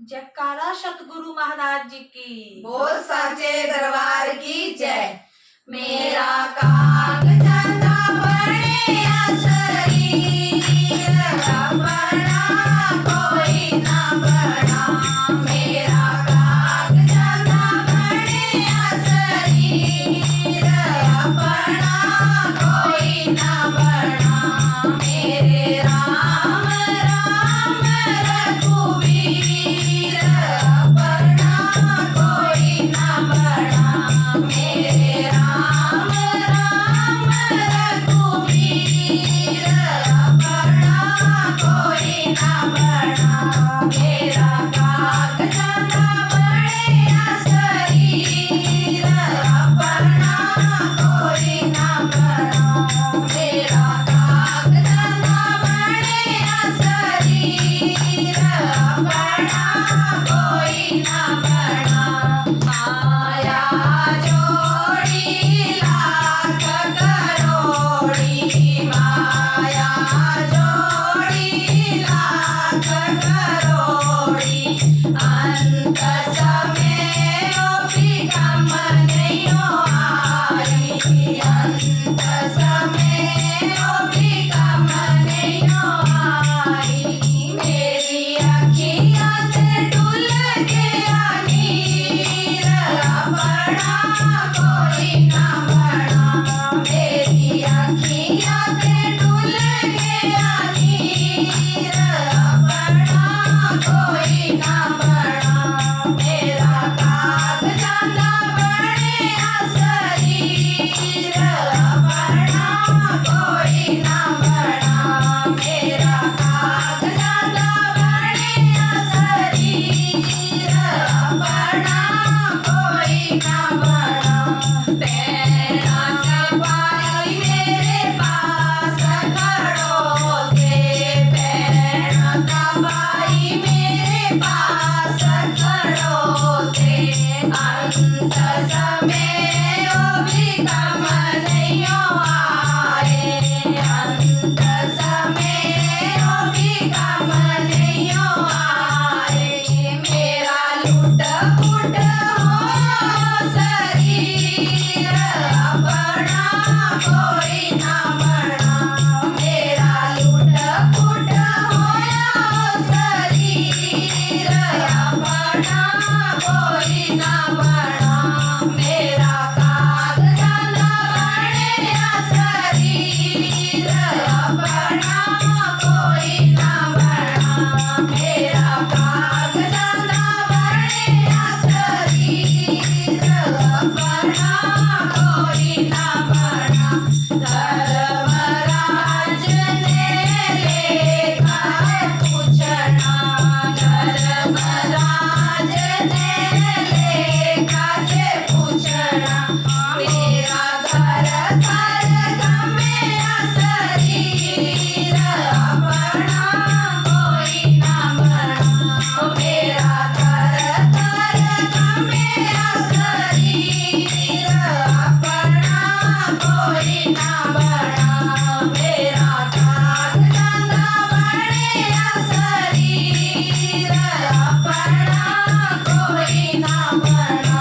जयकारा सतगुरु महाराज जी की। बोल साचे दरबार की जय। मेरा काग चंदा बने शरीर अपना कोई ना बना। मेरा काग चंदा बने शरीर अपना कोई ना बना। मेरे राम राम रघुवीर अपना कोई ना बना। मेरे राम राम रघुवीर अपना कोई ना बना। मेरा काग चंदा बने शरीर अपना कोई ना बना। मेरा काग चंदा बने शरीर अपना कोई ना बना। माया जोड़ी लाख करोड़ी। माया जोड़ी लाख करोड़ी। अंत समय भी कम नहीं आई। अंत समय भी कम नहीं आई। मेरी अखियाँ से डुल गया नीर अपना कोई ना बना। मेरी अखियाँ से डुल गया नीर अपना कोई ना बना। मेरा काग चंदा बने शरीर अपना कोई ना बना। मेरा काग चंदा बने शरीर अपना कोई ना बना। पैना चपाई मेरे पास खड़ो थे। पैना चपाई मेरे पास खड़ो थे। अंत समय भी कम नहीं आए। अंत समय भी कम नहीं आए। मेरा लुट फुट हो शरीर अपना कोई ना बना। मेरा लुट फुट हो शरीर अपना कोई ना बना। मेरा काग चंदा बने शरीर अपना कोई ना बना। मेरा काग चंदा बने शरीर अपना कोई ना बना। धर्मराज ने लेखा पूछना। धर्मराज ने लेखा के पूछना। मेरा घर घर गमे शरीर अपना कोई ना बना। मेरा घर घर गमे शरीर अपना कोई ना बना। मेरा काग चंदा बने शरीर अपना कोई ना बना।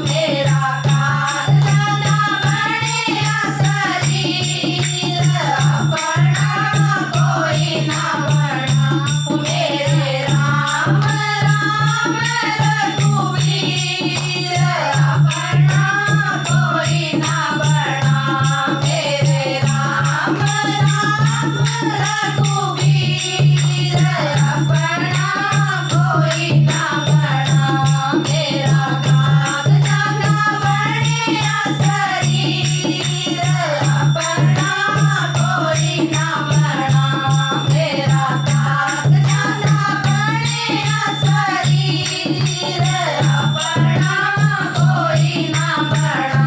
मेरा काग चंदा बने शरीर अपना कोई ना बना। मेरे राम राम रघुवीर अपना कोई ना बना। मेरे राम राम रघुवीर अपना कोई ना बना। मेरा काग चंदा बने शरीर अपना कोई ना बना। मेरा काग चंदा बने शरीर अपना कोई ना बना।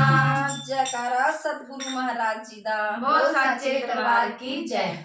जयकारा सतगुरु महाराज जी दा। बोल साचे दरबार की जय।